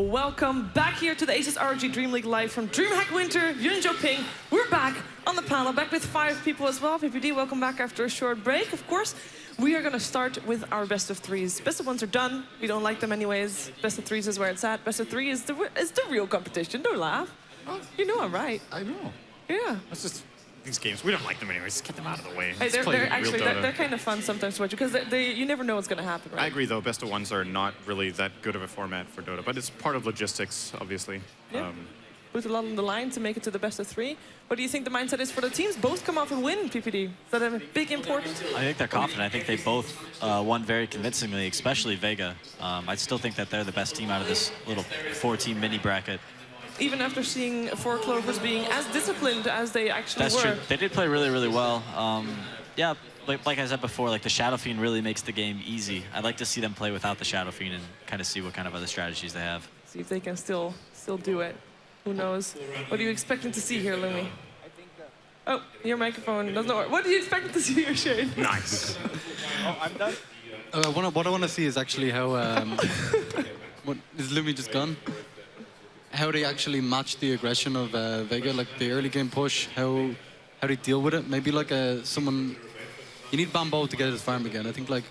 welcome back here to the ASUS ROG DreamLeague live from DreamHack Winter, Yunzhou. We're back on the panel, back with 5 people as well. PPD, welcome back after a short break, of course. We are going to start with our best of 3s. Best of 1s are done. We don't like them anyways. Best of 3s is where it's at. Best of 3 is the real competition. Don't laugh. You know I'm right. I know. Yeah. That's just these games. We don't like them anyways. Just get them out of the way. Hey, they're kind of fun sometimes to watch because you never know what's going to happen, right? I agree, though. Best of 1s are not really that good of a format for Dota, but it's part of logistics, obviously. Yeah. Put a lot on the line to make it to the best of 3. What do you think the mindset is for the teams? Both come off a win, PPD. Is that a big importance? I think they're confident. I think they both won very convincingly, especially Vega. I still think that they're the best team out of this little 4-team mini bracket. Even after seeing 4 Clovers being as disciplined as they actually were. That's true. They did play really, really well. Yeah, like I said before, like the Shadow Fiend really makes the game easy. I'd like to see them play without the Shadow Fiend and kind of see what kind of other strategies they have. See if they can still do it. Who knows? What are you expecting to see here, Lumi? Oh, your microphone doesn't work. What are you expecting to see here, Shane? Nice. Oh, I'm done. What I want to see is actually how... what, is Lumi just gone? How they actually match the aggression of Vega, like the early game push, how they deal with it. Maybe like someone... You need Bambo to get his farm again. I think like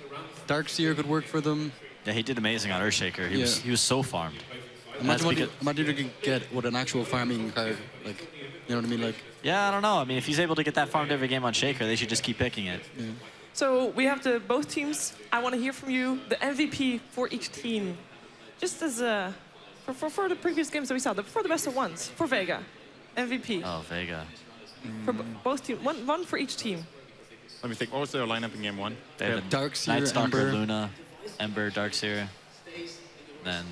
Darkseer could work for them. Yeah, he did amazing on Earthshaker. He was so farmed. Imagine what you can get with an actual farming card. Like, you know what I mean? Like. Yeah, I don't know. I mean, if he's able to get that farmed every game on Shaker, they should just keep picking it. Yeah. So we have both teams. I want to hear from you the MVP for each team. Just as for the previous games that we saw, for the best of 1s, for Vega, MVP. Oh, Vega. For both teams, one for each team. Let me think. What was their lineup in game 1? They had Darkseer, Night Stalker, Ember. Luna, Ember, Darkseer, then...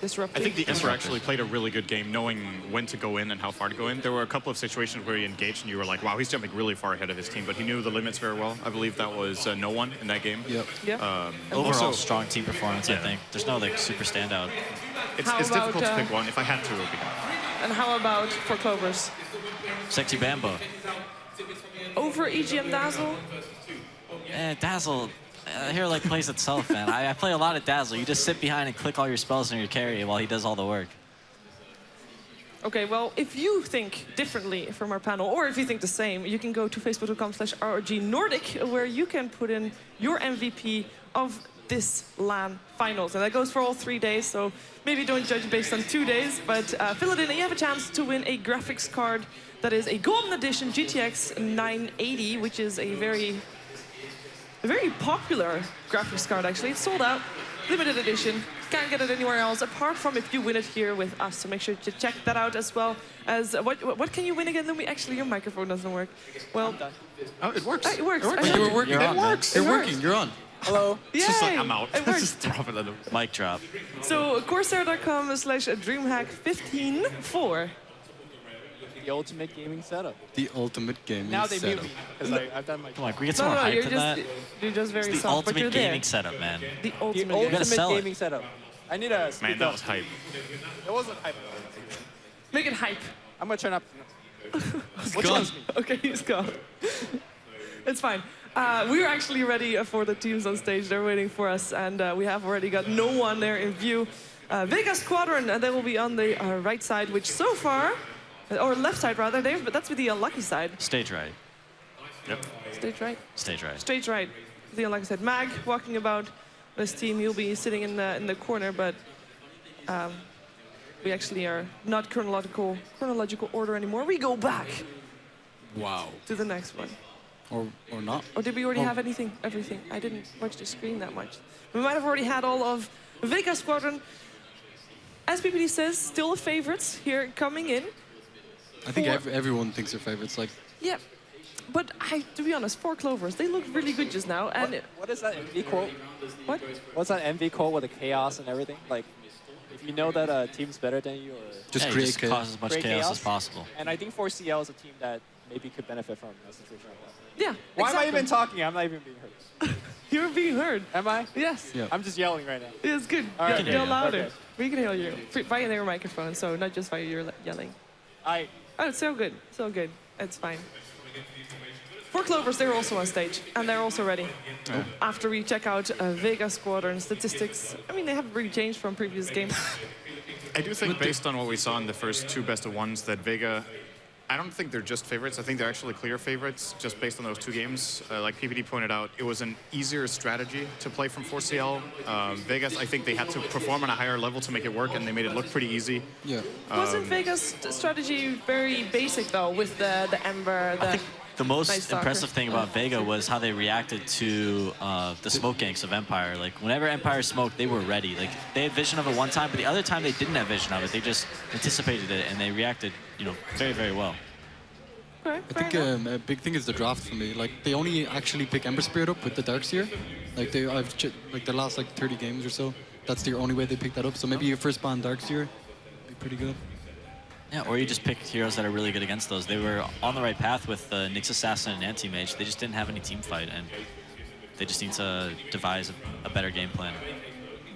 Disruptive. I think the Ember actually played a really good game, knowing when to go in and how far to go in. There were a couple of situations where he engaged and you were like, wow, he's jumping really far ahead of his team, but he knew the limits very well. I believe that was no one in that game. Yep. Yeah. Overall, also, strong team performance, I think. There's no like super standout. It's difficult to pick one. If I had to, it would be him. And how about for Clovers? Sexy Bambo. Over EGM Dazzle? Dazzle, here like plays itself, man. I play a lot of Dazzle. You just sit behind and click all your spells in your carry while he does all the work. Okay, well, if you think differently from our panel, or if you think the same, you can go to facebook.com/ROGNordic, where you can put in your MVP of this LAN finals. And that goes for all 3 days, so maybe don't judge based on 2 days, but fill it in and you have a chance to win a graphics card that is a Golden Edition GTX 980, which is a very popular graphics card, actually. It's sold out, limited edition. Can't get it anywhere else, apart from if you win it here with us. So make sure to check that out, as well as what can you win again, Lumi? Actually, your microphone doesn't work. Well, Oh, it works. It works. You were working. You're on, It works. You're working. You're on. Hello. It's just like, Yay! I'm out. It works. Just drop it. Mic drop. So Corsair.com/DreamHack154. The ultimate gaming setup. The ultimate gaming Now they mute setup. me because I've done my. Come on, can we get some more No, hype you're than just that? you're just very It's the soft, but you're ultimate there. gaming setup, man. The The ultimate. gotta ultimate sell it. gaming setup. I need a speak Man, that up. was hype. It wasn't hype. Make it hype. I'm gonna turn up. It's What gone. chose me? Okay, he's gone. It's fine. We're actually ready for the teams on stage. They're waiting for us, and we have already got no one there in view. Vega Squadron, they will be on the right side, which so far, or left side rather, but that's with the unlucky side. Stage right. Yep. Stage right? Stage right. Stage right. The unlucky side. Mag walking about this team. He'll be sitting in the corner, but we actually are not chronological order anymore. We go back. Wow. To the next one. Or not. Or did we already have everything? I didn't watch the screen that much. We might have already had all of Vega Squadron. As PPD says, still the favorites here coming in. I think everyone thinks they're favorites. Like. Yeah. But to be honest, 4 Clovers, they look really good just now. And What is that MV quote? What? What's that MV quote with the chaos and everything? Like, if you know that a team's better than you, or Just Yeah, create just chaos. cause as much Create chaos chaos? as possible. and I think 4CL is a team that maybe could benefit from a situation like that. Yeah. Why am I exactly. even talking? I'm not even being heard. You're being heard. Am I? Yes. Yeah. I'm just yelling right now. It's good. All right. Yell louder. Okay. We can hear you. Via their microphone, so not just via your yelling. I. Oh, it's so good. So good. It's fine. 4 Clovers, they're also on stage, and they're also ready. After we check out Vega Squadron statistics, I mean, they haven't really changed from previous games. I do think based on what we saw in the first two best of ones that Vega, I don't think they're just favorites. I think they're actually clear favorites just based on those two games. Like PPD pointed out, it was an easier strategy to play from 4CL. Vegas, I think they had to perform on a higher level to make it work, and they made it look pretty easy. Yeah. Wasn't Vega's strategy very basic though, with the Ember? I think the most Night Stalker. impressive thing about Vega was how they reacted to the smoke ganks of Empire. Like, whenever Empire smoked, they were ready. Like, they had vision of it one time, but the other time they didn't have vision of it. They just anticipated it, and they reacted, you know, very, very well. Okay, I think a big thing is the draft for me. Like, they only actually pick Ember Spirit up with the Darkseer. Like, like the last like 30 games or so, that's the only way they pick that up. So maybe your first ban Darkseer would be pretty good. Yeah, or you just pick heroes that are really good against those. They were on the right path with Nyx Assassin and Anti-Mage. They just didn't have any team fight, and they just need to devise a better game plan.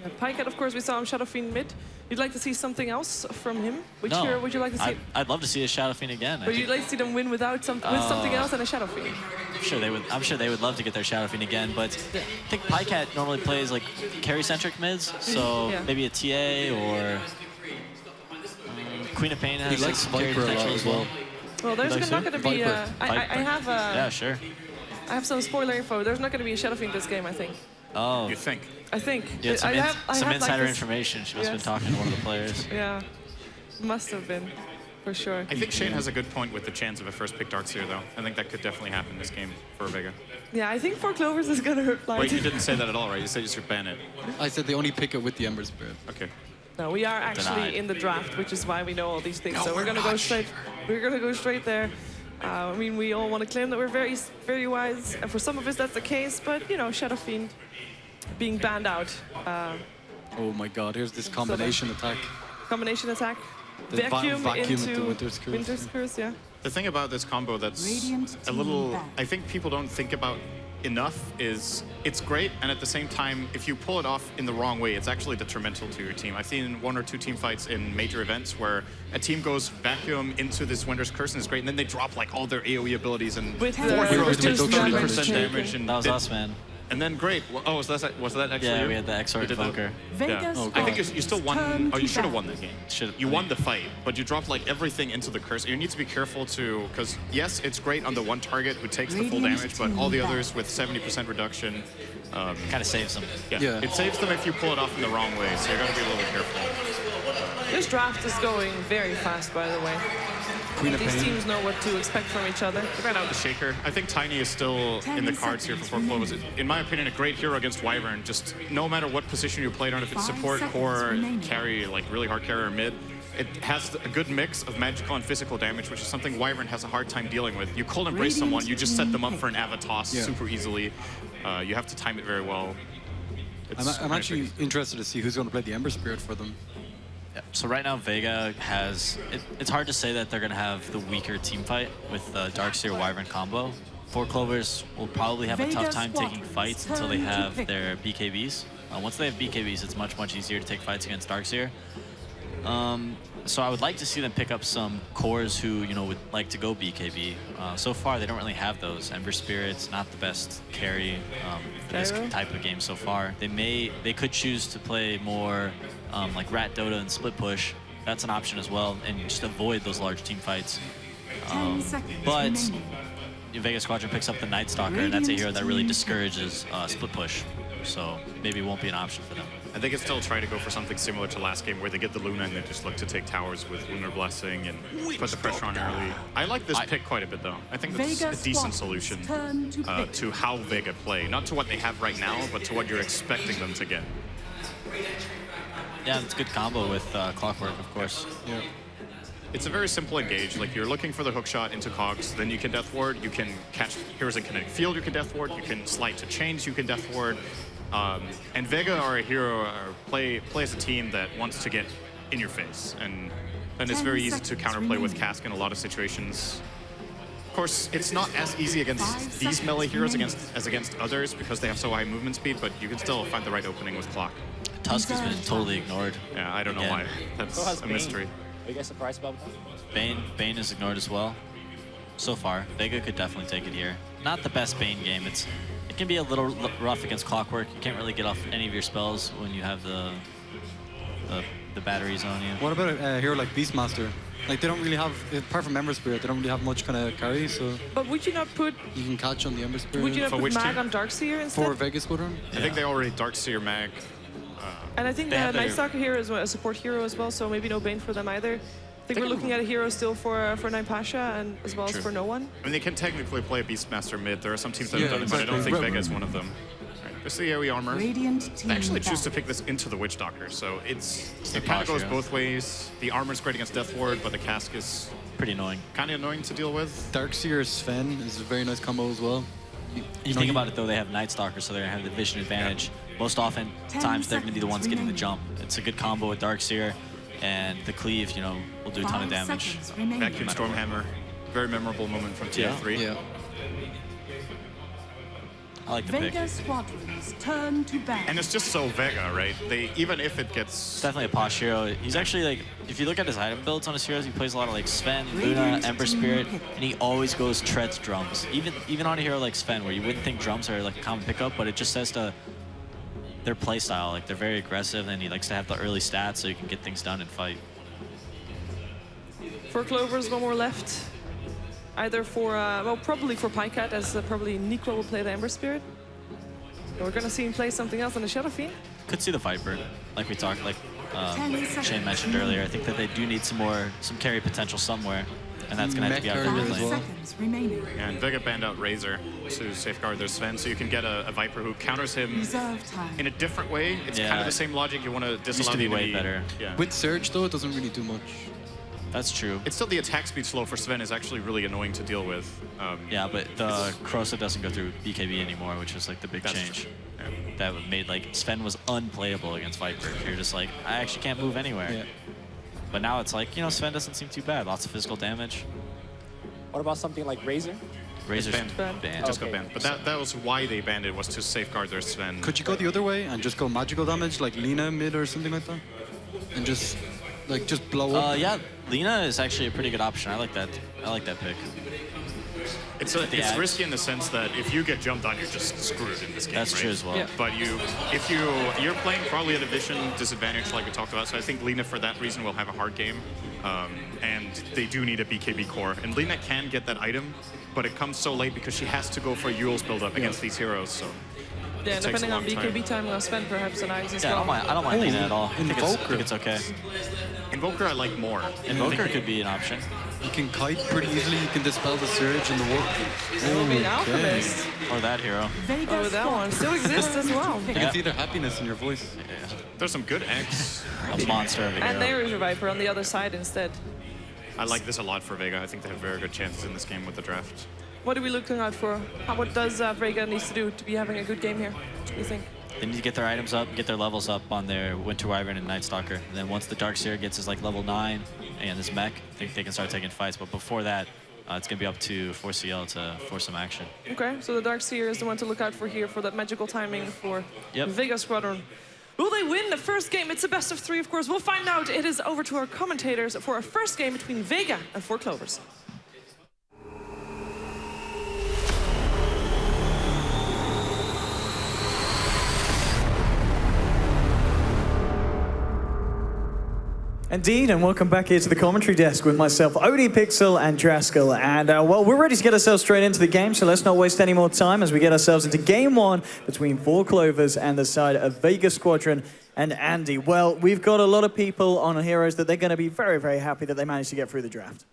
Yeah, Pycat, of course, we saw him Shadow Fiend mid. You'd like to see something else from him? Which hero would you like to see? I'd love to see a Shadow Fiend again. But you'd like to see them win without with something else and a Shadow Fiend? I'm sure they would love to get their Shadow Fiend again, but I think Pycat normally plays like carry-centric mids, so maybe a TA or Queen of Pain has likes some carry Viper a lot potential as as well. Well, there's not going to be. Viper. Yeah, sure. I have some spoiler info. There's not going to be a Shadow Fiend this game, I think. Oh. You think? I think. Yeah, some, I have insider like information. She must have been talking to one of the players. Yeah, must have been, for sure. I think Shane has a good point with the chance of a first pick Darkseer, though. I think that could definitely happen this game for Vega. Yeah, I think 4 Clovers is going to reply. Wait, you didn't say that at all, right? You said you should ban it. I said they only pick it with the Ember Spirit. Okay. No, we are actually Denied. in the draft, which is why we know all these things. No, so we're we're gonna go not. straight. We're gonna go straight there. I mean, we all want to claim that we're very, very wise, and for some of us that's the case. But you know, Shadow Fiend being banned out. Oh my God! Here's this combination attack. Combination attack. The Vacuum vacuum into into Winter's Curse. Winter's Curse, yeah. The thing about this combo that's Radiant a little, team I think people don't think about enough is it's great, and at the same time, if you pull it off in the wrong way, it's actually detrimental to your team. I've seen 1 or 2 team fights in major events where a team goes vacuum into this Winter's Curse and is great, and then they drop like all their AoE abilities and With 4 the heroes take reduced 30% damage. damage. And That was they- us, man. And then great. Oh, was that actually Yeah, you? we had the You Exort did that? Invoker. Vega's Yeah. I think you still won. Oh, you should have won that game. Should've- You won the fight, but you dropped like everything into the curse. You need to be careful to, because yes, it's great on the one target who takes the full Radiant damage, but team all the back. others with 70% reduction. Kind of saves them. Yeah. It saves them if you pull it off in the wrong way. So you're gonna be a little bit careful. This draft is going very fast, by the way. Queen of These Pain. teams know what to expect from each other. Right out the Shaker. I think Tiny is still in the cards here for 4 Clovers. In my opinion, a great hero against Wyvern. Just no matter what position you played on, if it's 5 support, seconds core, remaining. carry, like really hard carry or mid, it has a good mix of magical and physical damage, which is something Wyvern has a hard time dealing with. You cold embrace someone, you just set them up for an Avatos Yeah. super easily. You have to time it very well. I'm actually interested to see who's going to play the Ember Spirit for them. Yeah. So right now, Vega has... it's hard to say that they're going to have the weaker team fight with the Darkseer Wyvern combo. 4 Clovers will probably have a tough Vega's time taking squadrons fights until they turn to have victory. their BKBs. Once they have BKBs, it's much, much easier to take fights against Darkseer. So I would like to see them pick up some cores who, you know, would like to go BKB. So far, they don't really have those. Ember Spirit's not the best carry for this Gyro? type of game so far. They could choose to play more like Rat Dota and Split Push. That's an option as well, and just avoid those large team fights. 10 seconds But remaining. Vega Squadron picks up the Night Stalker, and that's a hero that really discourages Split Push. So maybe it won't be an option for them. I think it's still try to go for something similar to last game where they get the Luna and they just look to take towers with Lunar Blessing and put the pressure on early. I like this pick quite a bit though. I think that's Vega's a decent squadrons solution turn to victory. to how Vega play. Not to what they have right now, but to what you're expecting them to get. Yeah, it's a good combo with Clockwork, of course. Yeah. It's a very simple engage. Like you're looking for the hook shot into cogs, then you can death ward, you can catch heroes in kinetic field, you can death ward, you can slide to chains, you can death ward. And Vega are a hero, or play as a team that wants to get in your face. And then it's 10 very easy to seconds counterplay with remaining. Cask in a lot of situations. Of course, it's not as easy against 5 these melee seconds heroes remaining. as against others because they have so high movement speed, but you can still find the right opening with Clock. Tusk has been totally ignored. Yeah, I don't know Again. why. That's So has a Bane. mystery. Are you guys surprised about that? Bane is ignored as well. So far, Vega could definitely take it here. Not the best Bane game. It can be a little rough against Clockwork. You can't really get off any of your spells when you have the the batteries on you. What about a hero like Beastmaster? Like they don't really have, apart from Ember Spirit, they don't really have much kind of carry, so But would you not put you can catch on the Ember Spirit. would you not For put which Mag team? on Darkseer instead? For Vega Squadron? I think they already Darkseer Mag. And I think They the have their- Night Stalker hero is a support hero as well, so maybe no Bane for them either. I think we're looking at a hero still for Nine Pasha and as well as True. for no one. I mean, they can technically play a Beastmaster mid. There are some teams that have Yeah, done it, but I don't exactly. think Vega is one of them. Right, there's the AoE armor. Radiant team They actually choose to back. pick this into the Witch Doctor, so it the kind of goes posture. both ways. The armor's great against Death Ward, but the cask is Pretty annoying. kind of annoying to deal with. Darkseer Sven is a very nice combo as well. You think about it though, they have Night Stalker, so they're gonna have the vision advantage. Most often times they're gonna be the ones getting the jump. It's a good combo with Darkseer, and the cleave, you know, will do a ton of 5 damage. seconds remaining. Vacuum Stormhammer, very memorable moment from TF3. Yeah. I like the pick. Vega squadrons turn to battle. And it's just so Vega, right? They even if it It's gets definitely a posh hero. He's actually like, if you look at his item builds on his heroes, he plays a lot of like Sven, Luna, Ember Spirit, and he always goes treads drums. Even on a hero like Sven, where you wouldn't think drums are like a common pickup, but it just says to their play style. Like they're very aggressive, and he likes to have the early stats so you can get things done and fight. For Clovers, one more left. Either for, well, probably for Pycat, as probably Nikwa will play the Ember Spirit. And we're gonna see him play something else on the Shadow Fiend. Could see the Viper, like we talked, like 10 seconds. Shane mentioned earlier. I think that they do need some carry potential somewhere, and that's gonna have to be out of the Mech mid carry as lane. well. 5 seconds remaining. and Vega banned out Razor to safeguard their Sven, so you can get a Viper who counters him Reserve time. in a different way. It's kind Yeah. of the same logic. You want to Used disallow to be the way enemy. better. Yeah. With Surge though, it doesn't really do much. That's true. It's still the attack speed slow for Sven is actually really annoying to deal with. Yeah, but the Crosa doesn't go through BKB anymore, which is like the big That's change. true. That made like Sven was unplayable against Viper. You're just like, I actually can't move anywhere. Yeah. But now it's like, you know, Sven doesn't seem too bad. Lots of physical damage. What about something like Razor? Razor's banned. banned. Just Okay. got banned. But that was why they banned it, was to safeguard their Sven. Could you go the other way and just go magical damage, like Lina mid or something like that? And just blow up? Yeah, Lina is actually a pretty good option. I like that pick. It's axe. risky in the sense that if you get jumped on, you're just screwed in this game. That's right? true as well. Yeah. But you're playing probably at a vision disadvantage, like we talked about. So I think Lina, for that reason, will have a hard game, and they do need a BKB core. And Lina can get that item, but it comes so late because she has to go for Yule's build-up against these heroes. So Yeah, takes a depending on long BKB time, Sven perhaps an Axe as Yeah, well. I don't mind Lina at all. I think Invoker. it's okay. Invoker I like more. Invoker could be an option. You can kite pretty easily, you can dispel the Surge and the warp. It will be an Alchemist. Or that hero. Vega Oh, that one still exists as well. You can see the happiness in your voice. There's some good X. A monster of a And hero. there is a Viper on the other side instead. I like this a lot for Vega. I think they have very good chances in this game with the draft. What are we looking out for? What does Vega needs to do to be having a good game here, you think? They need to get their items up, get their levels up on their Winter Wyvern and Night Stalker. And then once the Darkseer gets his like level 9 and this mech, I think they can start taking fights. But before that, it's going to be up to 4CL to force some action. Okay, so the Darkseer is the one to look out for here for that magical timing for Yep. Vega Squadron. Will they win the first game? It's a best of 3, of course. We'll find out. It is over to our commentators for our first game between Vega and 4 Clovers. Indeed, and welcome back here to the commentary desk with myself, Odie Pixel and Draskell. And well, we're ready to get ourselves straight into the game, so let's not waste any more time as we get ourselves into game 1 between 4 Clovers and the side of Vega Squadron and Andy. Well, we've got a lot of people on heroes that they're going to be very, very happy that they managed to get through the draft.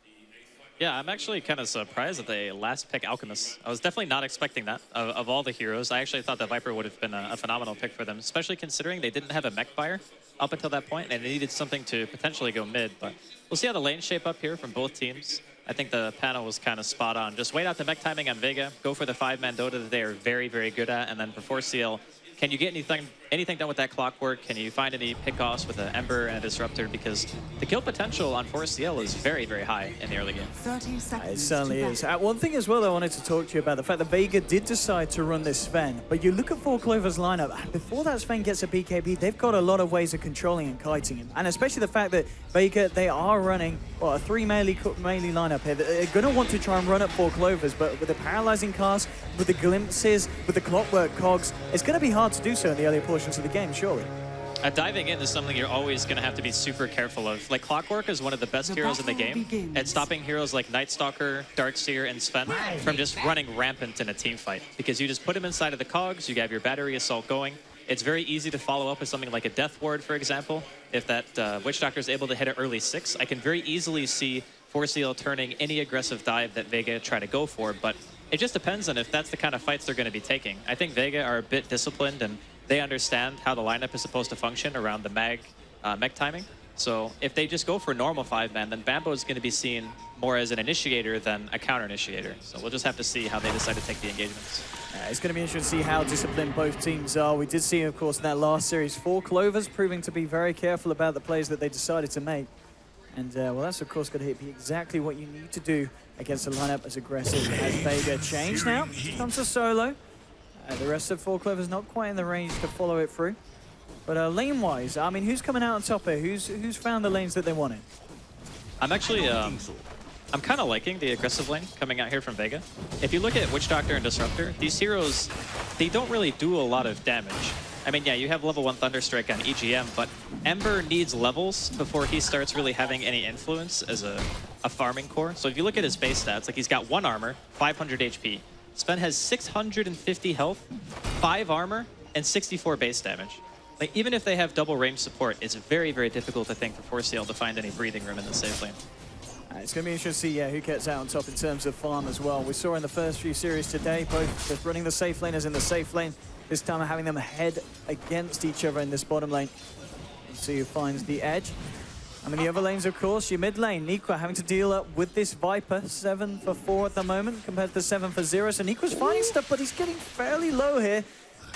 Yeah, I'm actually kind of surprised that they last pick Alchemist. I was definitely not expecting that of all the heroes. I actually thought that Viper would have been a phenomenal pick for them, especially considering they didn't have a mech buyer up until that point, and they needed something to potentially go mid. But we'll see how the lanes shape up here from both teams. I think the panel was kind of spot on. Just wait out the mech timing on Vega, go for the 5-man Dota that they are very, very good at, and then for 4CL, can you get anything done with that clockwork? Can you find any pickoffs with an Ember and a Disruptor? Because the kill potential on 4CL is very, very high in the early game. 30 seconds. It certainly to is. battle. One thing as well that I wanted to talk to you about, the fact that Vega did decide to run this Sven, but you look at 4 Clover's lineup, and before that Sven gets a BKB, they've got a lot of ways of controlling and kiting him. And especially the fact that Vega, they are running, well, a 3 melee lineup here. They're going to want to try and run at 4 Clovers, but with the paralyzing cast, with the glimpses, with the clockwork cogs, it's going to be hard to do so in the earlier portions of the game, surely. Diving in is something you're always going to have to be super careful of. Like, Clockwork is one of the best heroes in the game at stopping heroes like Night Stalker, Darkseer, and Sven from just running rampant in a team fight. Because you just put them inside of the cogs, you have your battery assault going. It's very easy to follow up with something like a Death Ward, for example. If that Witch Doctor is able to hit an early 6, I can very easily see Forceal turning any aggressive dive that Vega try to go for, but it just depends on if that's the kind of fights they're going to be taking. I think Vega are a bit disciplined, and they understand how the lineup is supposed to function around the mech timing. So if they just go for normal 5-man, then Bambo is going to be seen more as an initiator than a counter-initiator. So we'll just have to see how they decide to take the engagements. It's going to be interesting to see how disciplined both teams are. We did see, of course, in that last series, 4 Clovers proving to be very careful about the plays that they decided to make. And, well, that's, of course, going to be exactly what you need to do against a lineup as aggressive as Vega. Change now. Comes to Solo. The rest of 4 Clovers not quite in the range to follow it through. But lane-wise, I mean, who's coming out on top here? Who's found the lanes that they wanted? I'm actually, I'm kind of liking the aggressive lane coming out here from Vega. If you look at Witch Doctor and Disruptor, these heroes, they don't really do a lot of damage. I mean, yeah, you have level 1 Thunderstrike on EGM, but Ember needs levels before he starts really having any influence as a farming core. So if you look at his base stats, like he's got 1 armor, 500 HP. Sven has 650 health, 5 armor, and 64 base damage. Like, even if they have double range support, it's very, very difficult, I think, for Forceal to find any breathing room in the safe lane. It's going to be interesting to see who gets out on top in terms of farm as well. We saw in the first few series today, both just running the safe lane as in the safe lane. This time having them head against each other in this bottom lane. Let's see who finds the edge. I mean, the other lanes, of course, your mid lane, Nikwa having to deal up with this Viper, 7 for 4 at the moment, compared to 7 for 0. So Nikwa's finding stuff, but he's getting fairly low here.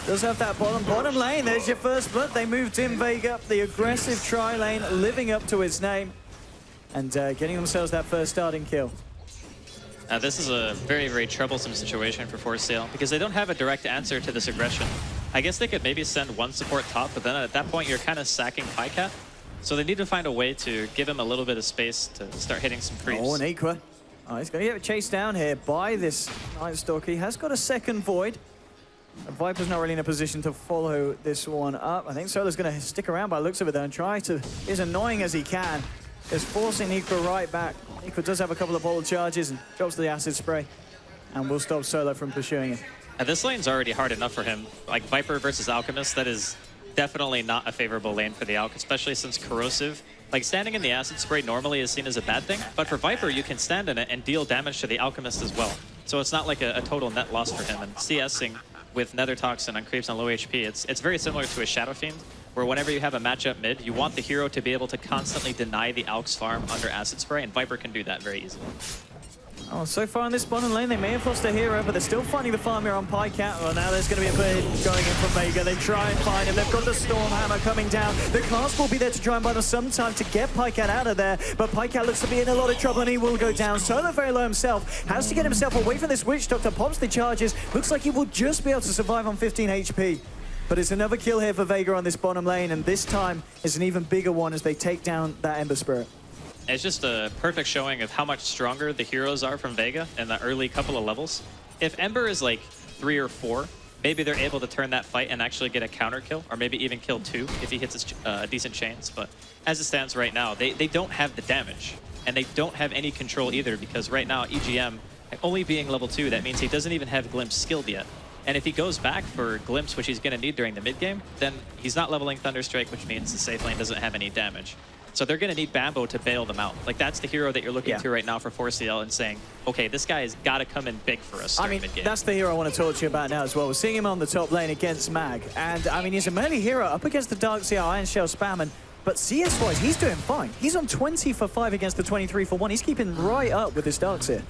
Does have that bottom lane. There's your first blood. They moved in Vega, the aggressive tri-lane, living up to its name, and getting themselves that first starting kill. This is a very, very troublesome situation for Forceal, because they don't have a direct answer to this aggression. I guess they could maybe send 1 support top, but then at that point, you're kind of sacking Pycat. So they need to find a way to give him a little bit of space to start hitting some creeps. Oh, and Nikwa. Oh, he's going to get chased down here by this Night Stalker. He has got a second Void. And Viper's not really in a position to follow this one up. I think Solo's going to stick around by the looks of it, though, and try to be as annoying as he can. Is forcing Nikwa right back. Nikwa does have a couple of bottle charges and drops the acid spray. And will stop Solo from pursuing it. This lane's already hard enough for him. Like, Viper versus Alchemist, that is definitely not a favorable lane for the Alch, especially since Corrosive. Like, standing in the acid spray normally is seen as a bad thing, but for Viper, you can stand in it and deal damage to the Alchemist as well. So it's not like a total net loss for him. And CSing with Nether Toxin on creeps on low HP, it's very similar to a Shadow Fiend, where whenever you have a matchup mid, you want the hero to be able to constantly deny the Alch's farm under acid spray, and Viper can do that very easily. Oh, so far in this bottom lane, they may have lost a hero, but they're still finding the farm here on Pycat. Well, now there's going to be a play going in from Vega. They try and find him. They've got the Storm Hammer coming down. The cast will be there to try and buy them some time to get Pycat out of there, but Pycat looks to be in a lot of trouble, and he will go down. Solo very low himself. Has to get himself away from this Witch Doctor. Pops the charges. Looks like he will just be able to survive on 15 HP. But it's another kill here for Vega on this bottom lane, and this time is an even bigger one as they take down that Ember Spirit. It's just a perfect showing of how much stronger the heroes are from Vega in the early couple of levels. If Ember is like 3 or 4, maybe they're able to turn that fight and actually get a counter kill, or maybe even kill 2 if he hits his decent chains. But as it stands right now, they don't have the damage, and they don't have any control either, because right now EGM, only being level 2, that means he doesn't even have Glimpse skilled yet. And if he goes back for Glimpse, which he's going to need during the mid game, then he's not leveling Thunderstrike, which means the safe lane doesn't have any damage. So they're going to need Bambo to bail them out. Like, that's the hero that you're looking to right now for Forceal and saying, okay, this guy has got to come in big for us during mid-game. That's the hero I want to talk to you about now as well. We're seeing him on the top lane against Mag. And, I mean, he's a melee hero up against the Darkseer Iron Shell spamming. But CS-wise, he's doing fine. He's on 20 for 5 against the 23 for 1. He's keeping right up with this Darkseer.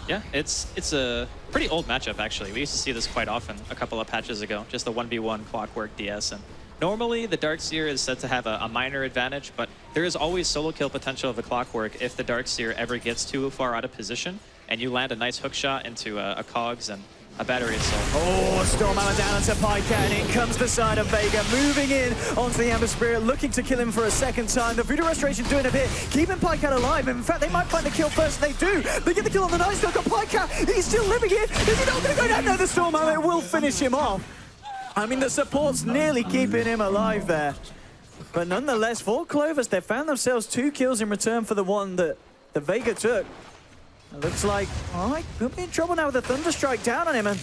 Yeah, it's a pretty old matchup, actually. We used to see this quite often a couple of patches ago, just the 1v1 Clockwork DS. And normally, the Darkseer is said to have a minor advantage, but there is always solo kill potential of the Clockwork if the Darkseer ever gets too far out of position and you land a nice hook shot into a Cogs and a battery assault. Oh, Storm Hammer down onto Pycat, and in comes the side of Vega, moving in onto the Ember Spirit, looking to kill him for a second time. The Voodoo Restoration doing a bit, keeping Pycat alive. In fact, they might find the kill first, and they do. They get the kill on the Night Stalker. Pycat, he's still living it. Is he not going to go down? No, the Storm Hammer will finish him off. I mean, the support's nearly keeping him alive there. But nonetheless, for Clovers, they found themselves 2 kills in return for the one that the Vega took. It looks like, all right, could be in trouble now with the Thunderstrike down on him, and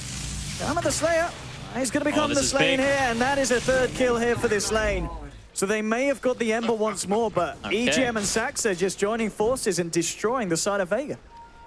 down with the Slayer. He's going to become the Slain here, and that is a 3rd kill here for this lane. So they may have got the Ember once more, but EGM and Saxa just joining forces and destroying the side of Vega.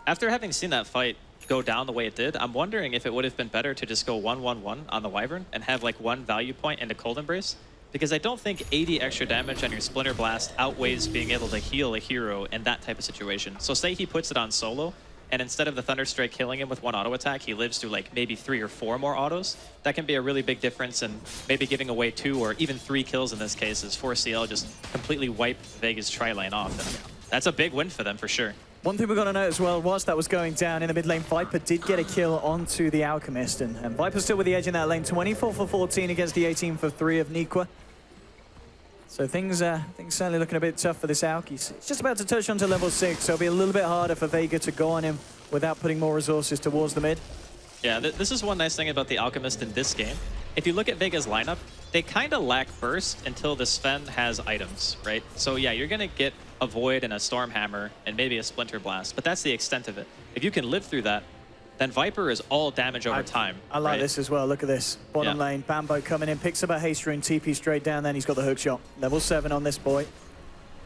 After having seen that fight go down the way it did, I'm wondering if it would have been better to just go 1-1-1 on the Wyvern and have like 1 value point into Cold Embrace. Because I don't think 80 extra damage on your Splinter Blast outweighs being able to heal a hero in that type of situation. So say he puts it on solo, and instead of the Thunderstrike killing him with 1 auto attack, he lives through like maybe 3 or 4 more autos. That can be a really big difference, and maybe giving away 2 or even 3 kills in this case as 4CL just completely wiped Vega's tri-lane off. And that's a big win for them for sure. One thing we're going to note as well, whilst that was going down in the mid lane, Viper did get a kill onto the Alchemist, and Viper's still with the edge in that lane, 24 for 14 against the 18 for 3 of Nikwa. So things certainly looking a bit tough for this Alk. He's just about to touch onto level 6, so it'll be a little bit harder for Vega to go on him without putting more resources towards the mid. Yeah, this is one nice thing about the Alchemist in this game. If you look at Vega's lineup, they kind of lack burst until the Sven has items, right? So yeah, you're going to get a Void and a Stormhammer and maybe a Splinter Blast, but that's the extent of it. If you can live through that, then Viper is all damage over time. I like this as well. Look at this. Bottom lane, Bambo coming in, picks up a haste rune, TP straight down, then he's got the hook shot. Level 7 on this boy.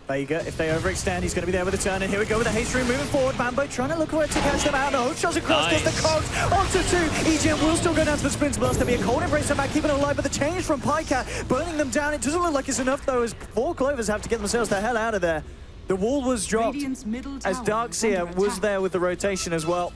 Vega, if they overextend, he's going to be there with a turn, and here we go with the haste rune moving forward. Bambo trying to look where to catch them out. The hook shots across, gets the cogs onto 2. EGM will still go down to the Splinter Blast. There'll be a Cold Embrace back, keeping it alive, but the change from Pycat, burning them down. It doesn't look like it's enough, though, as 4 Clovers have to get themselves the hell out of there. The wall was dropped as Darkseer was there with the rotation as well.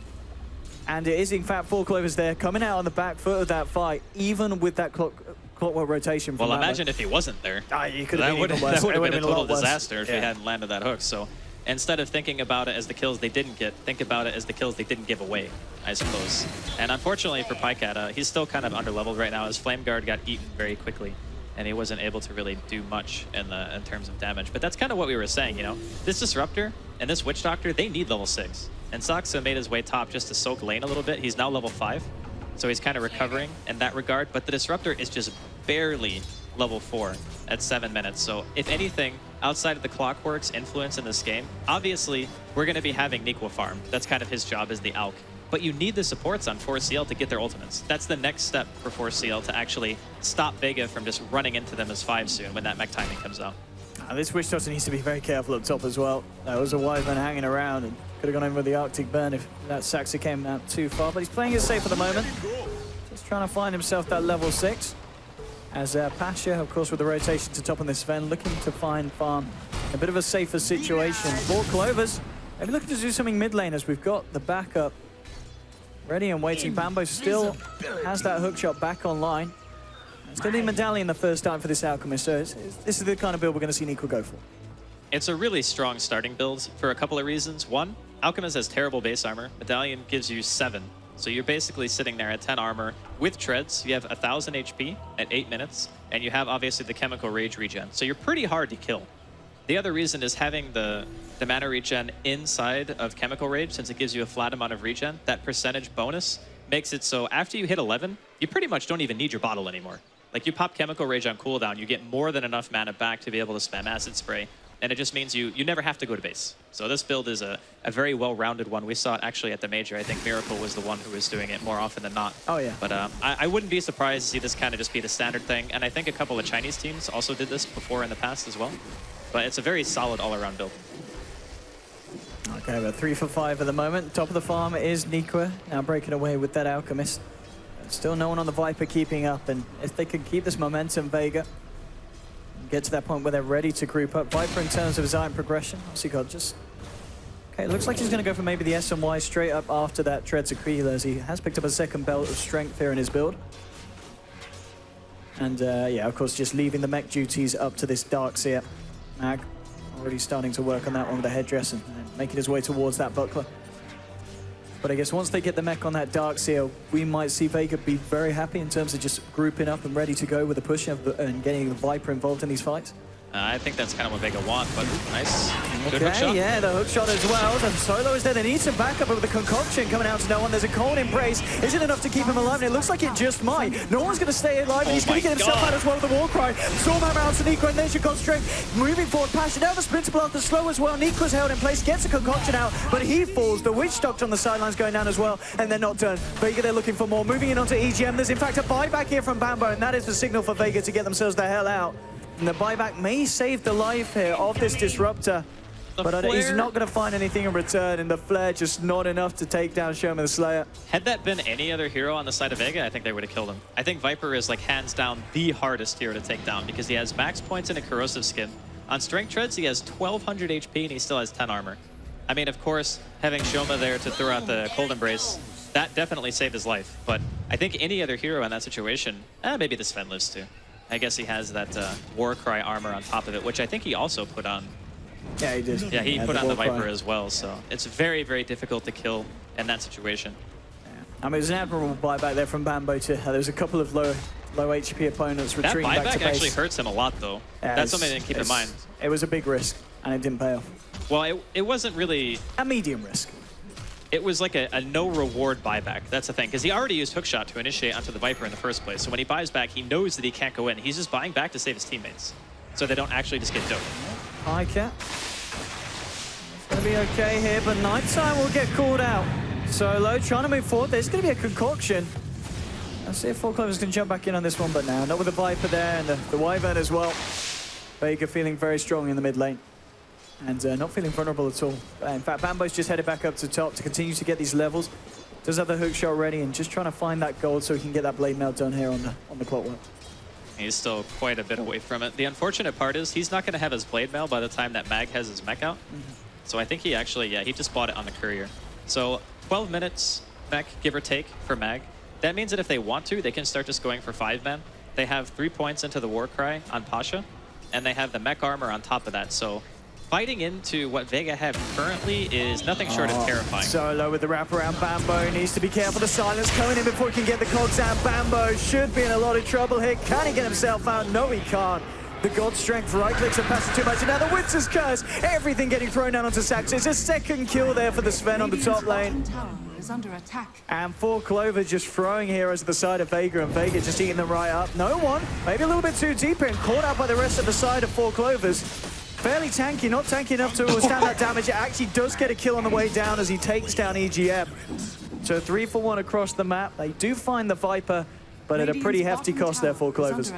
And it is, in fact, 4 Clovers there, coming out on the back foot of that fight, even with that clockwork rotation. Well, imagine if he wasn't there. You could have been even worse. That would have been a total worse. disaster if he hadn't landed that hook. So instead of thinking about it as the kills they didn't get, think about it as the kills they didn't give away, I suppose. And unfortunately for Pycat, he's still kind of underleveled right now. His Flame Guard got eaten very quickly, and he wasn't able to really do much in terms of damage. But that's kind of what we were saying, you know? This Disruptor and this Witch Doctor, they need level 6. And Saxa made his way top just to soak lane a little bit. He's now level 5, so he's kind of recovering in that regard. But the Disruptor is just barely level 4 at 7 minutes. So if anything, outside of the Clockwork's influence in this game, obviously we're going to be having Nikwa farm. That's kind of his job as the Alk. But you need the supports on 4CL to get their ultimates. That's the next step for 4CL to actually stop Vega from just running into them as 5 soon when that mech timing comes out. This Witch Doctor needs to be very careful up top as well. There was a Wyvern hanging around and could have gone in with the Arctic Burn if that Saxa came out too far. But he's playing it safe at the moment. Just trying to find himself that level 6. As Pasha, of course, with the rotation to top on this Sven, looking to find farm a bit of a safer situation. 4 Clovers, maybe looking to do something mid lane as we've got the backup ready and waiting. Bambo still has that hook shot back online. Still need Medallion the first time for this Alchemist, so this is the kind of build we're going to see Nikwa go for. It's a really strong starting build for a couple of reasons. One, Alchemist has terrible base armor. Medallion gives you 7. So you're basically sitting there at 10 armor. With treads, you have 1,000 HP at 8 minutes, and you have obviously the Chemical Rage regen. So you're pretty hard to kill. The other reason is having the mana regen inside of Chemical Rage, since it gives you a flat amount of regen. That percentage bonus makes it so after you hit 11, you pretty much don't even need your bottle anymore. Like, you pop Chemical Rage on cooldown, you get more than enough mana back to be able to spam Acid Spray, and it just means you never have to go to base. So this build is a very well-rounded one. We saw it actually at the Major. I think Miracle was the one who was doing it more often than not. Oh, yeah. But I wouldn't be surprised to see this kind of just be the standard thing, and I think a couple of Chinese teams also did this before in the past as well. But it's a very solid all-around build. Okay, we're 3 for 5 at the moment. Top of the farm is Nikwa, now breaking away with that Alchemist. Still no one on the Viper keeping up, and if they can keep this momentum, Vega, get to that point where they're ready to group up. Viper, in terms of his iron progression, obviously got just... Okay, it looks like he's going to go for maybe the S&Y straight up after that Treads Aquila, as he has picked up a second belt of strength here in his build. And yeah, of course, just leaving the mech duties up to this Darkseer. Mag already starting to work on that one with the headdress and making his way towards that buckler. But I guess once they get the mech on that Darkseer, we might see Vega be very happy in terms of just grouping up and ready to go with the push and getting the Viper involved in these fights. I think that's kind of what Vega want, but nice. Good hook Okay, shot. yeah, the hook shot as well. The solo is there. They need some backup with the concoction coming out to no one. There's a cold embrace. Is it enough to keep him alive? And it looks like it just might. No one's going to stay alive. And he's going to get himself out as well with the war cry. Stormhammer out to Nico, and there's your God Strength. Moving forward, Passion out the Splinter Blast, the slow as well. Nico's held in place, gets a concoction out, but he falls. The Witch Doctor on the sidelines going down as well, and they're not done. Vega, they're looking for more. Moving in onto EGM. There's in fact a buyback here from Bambo, and that is the signal for Vega to get themselves the hell out. And the buyback may save the life here of this Disruptor. But he's not going to find anything in return, and the flare just not enough to take down Showman the Slayer. Had that been any other hero on the side of Vega, I think they would have killed him. I think Viper is like hands down the hardest hero to take down because he has max points and a corrosive skin. On Strength Treads, he has 1200 HP and he still has 10 armor. I mean, of course, having Shoma there to throw out the Cold Embrace, that definitely saved his life. But I think any other hero in that situation, maybe the Sven lives too. I guess he has that War Cry armor on top of it, which I think he also put on. Yeah, he did. Yeah, he put on the Viper Cry as well, so it's very, very difficult to kill in that situation. Yeah. I mean, it was an admirable buyback there from Bambo too. There's a couple of low HP opponents retreating back to base. That buyback actually hurts him a lot, though. Yeah, that's something to keep in mind. It was a big risk, and it didn't pay off. Well, it wasn't really... A medium risk. It was like a no-reward buyback. That's the thing, because he already used Hookshot to initiate onto the Viper in the first place. So when he buys back, he knows that he can't go in. He's just buying back to save his teammates, so they don't actually just get doped. High Cat. It's going to be okay here, but Nighttime will get called out. Solo trying to move forward. There's going to be a concoction. Let's see if Four Clovers can jump back in on this one, but now not with the Viper there and the Wyvern as well. Vega feeling very strong in the mid lane. And not feeling vulnerable at all. In fact, Bambo's just headed back up to top to continue to get these levels. Does have the hook shot ready and just trying to find that gold so he can get that blade mail done here on the clockwork. He's still quite a bit away from it. The unfortunate part is he's not going to have his blade mail by the time that Mag has his mech out. So I think he actually, yeah, he just bought it on the courier. So 12 minutes mech, give or take, for Mag. That means that if they want to, they can start just going for 5-man. They have 3 points into the War Cry on Pasha, and they have the mech armor on top of that. So fighting into what Vega have currently is nothing short of terrifying. Solo with the wraparound. Bambo needs to be careful. The silence coming in before he can get the cogs out. Bambo should be in a lot of trouble here. Can he get himself out? No, he can't. The God Strength right clicks and passes too much. And now the Winter's Curse. Everything getting thrown down onto Sax. It's a second kill there for the Sven on the top lane. Is under attack. And Four Clovers just throwing heroes to the side of Vega, and Vega just eating them right up. No one, maybe a little bit too deep in, caught out by the rest of the side of Four Clovers. Fairly tanky, not tanky enough to withstand that damage. It actually does get a kill on the way down as he takes down EGM. So 3 for 1 across the map. They do find the Viper, but at a pretty hefty cost there, Four Clovers.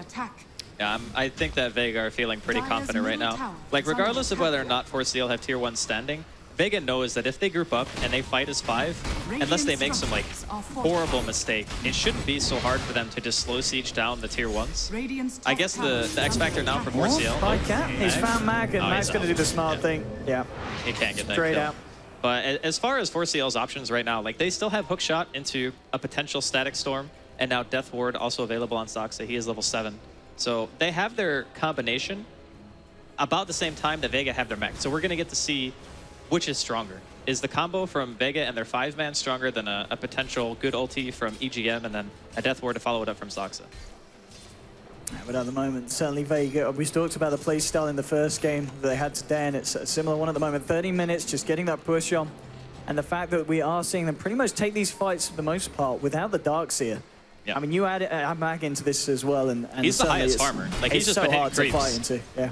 Yeah, I think that Vega are feeling pretty confident right now. Like, regardless of whether or not Force Steel have tier 1 standing, Vega knows that if they group up and they fight as 5, unless they make some like horrible mistake, it shouldn't be so hard for them to just slow siege down the tier 1s. I guess the X factor now for Force Steel. He's found Mag, and Mag's going to do the smart thing. Yeah. He can't get that straight kill. out. But as far as Force Steel's options right now, like they still have Hookshot into a potential Static Storm, and now Death Ward also available on Soxa. He is level 7. So they have their combination about the same time that Vega have their mech. So we're going to get to see which is stronger. Is the combo from Vega and their 5-man stronger than a potential good ulti from EGM and then a Death Ward to follow it up from Soxa? Yeah, but at the moment, certainly Vega, we talked about the play style in the first game that they had today, and it's a similar one at the moment. 30 minutes, just getting that push on. And the fact that we are seeing them pretty much take these fights for the most part without the Darkseer. Yeah. I mean, you add Mag into this as well, and he's the highest farmer. Like, he's just so been hard to hitting fight creeps. into. Yeah.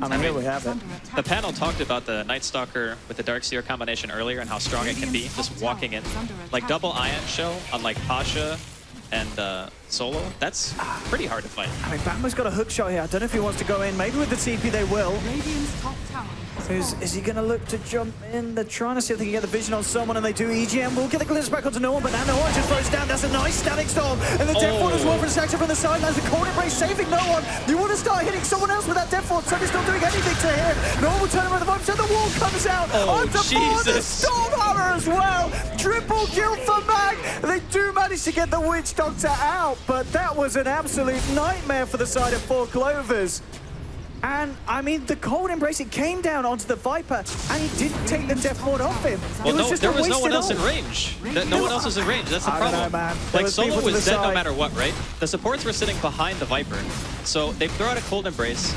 I mean, here we have it. The panel talked about the Night Stalker with the Darkseer combination earlier and how strong it can be, just walking in. Like, double Ion Shell on, like, Pasha and Solo, that's pretty hard to fight. I mean, Batman's got a hook shot here. I don't know if he wants to go in. Maybe with the TP they will. Is he going to look to jump in? They're trying to see if they can get the vision on someone, and they do. EGM will get the glimpse back onto no one, but now no one just throws down. That's a nice Static Storm. And the Death Ward as well from Saxon from the sidelines. The Cold Embrace saving no one. You want to start hitting someone else with that Death Ward. Suddenly not doing anything to him. No one will turn around the moment, so the wall comes out. Onto the Stormhammer as well. Triple kill for Mag. They do manage to get the Witch Doctor out, but that was an absolute nightmare for the side of Four Clovers. And, I mean, the Cold Embrace, it came down onto the Viper, and he didn't take the Death Ward off him. Well, there was no one else in range. No one else was in range. That's the problem. I don't know, man. Like, Solo was dead no matter what, right? The supports were sitting behind the Viper. So they throw out a Cold Embrace.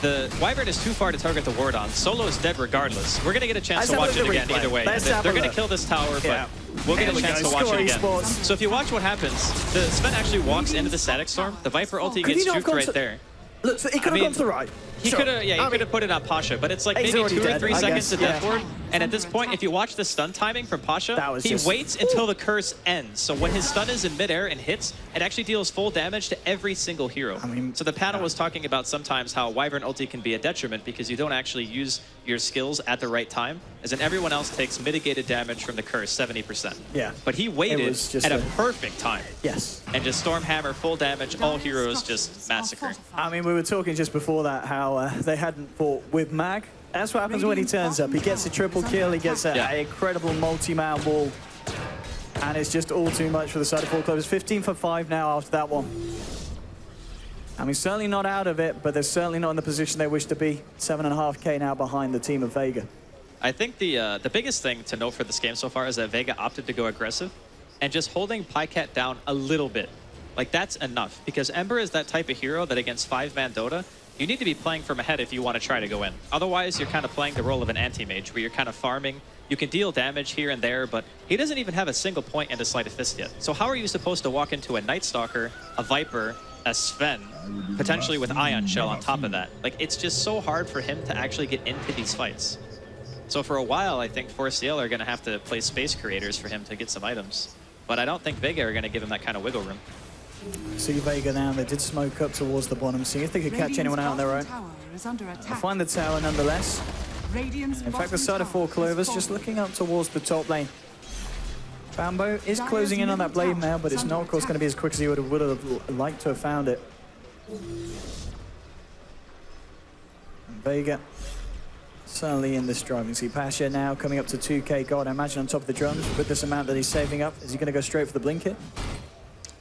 the Wyvern is too far to target the ward on. Solo is dead regardless. We're going to get a chance to watch it again either way. They're going to kill this tower, but we'll get a chance to watch it again. eSports. So if you watch what happens, the Sven actually walks into the Static Storm. The Viper ulti gets juked right there. Look, so he could have gone to the right. He could have, yeah, he could have put it on Pasha, but it's like maybe 2 or 3 seconds to death ward. And at this point, if you watch the stun timing from Pasha, he waits until the curse ends. So when his stun is in midair and hits, it actually deals full damage to every single hero. So the panel was talking about sometimes how Wyvern ulti can be a detriment because you don't actually use your skills at the right time, as in everyone else takes mitigated damage from the curse, 70%. Yeah. But he waited at a perfect time. Yes. And just Stormhammer, full damage, all heroes just massacre. I mean, we were talking just before that how they hadn't fought with Mag. That's what happens when he turns up. He gets a triple kill, he gets an incredible multi-man wall. And it's just all too much for the side of 4Clovers. 15 for 5 now after that one. I mean, certainly not out of it, but they're certainly not in the position they wish to be. 7.5K now behind the team of Vega. I think the biggest thing to note for this game so far is that Vega opted to go aggressive and just holding Pycat down a little bit. Like, that's enough, because Ember is that type of hero that against 5-man Dota, you need to be playing from ahead if you want to try to go in. Otherwise, you're kind of playing the role of an anti-mage, where you're kind of farming. You can deal damage here and there, but he doesn't even have a single point into Sleight of Fist yet. So how are you supposed to walk into a Night Stalker, a Viper, a Sven, potentially with Ion Shell on top of that? Like, it's just so hard for him to actually get into these fights. So for a while, I think 4CL are going to have to play Space Creators for him to get some items. But I don't think Vega are going to give him that kind of wiggle room. See Vega now, they did smoke up towards the bottom, see if they could catch anyone out on their own. They'll find the tower nonetheless. In fact, the side of 4Clovers just looking up towards the top lane. Bambo is closing in on that blade now, but it's not, of course, going to be as quick as he would have liked to have found it. And Vega certainly in this driving seat. Pasha now coming up to 2K gold, I imagine, on top of the drums with this amount that he's saving up. Is he going to go straight for the blink hit?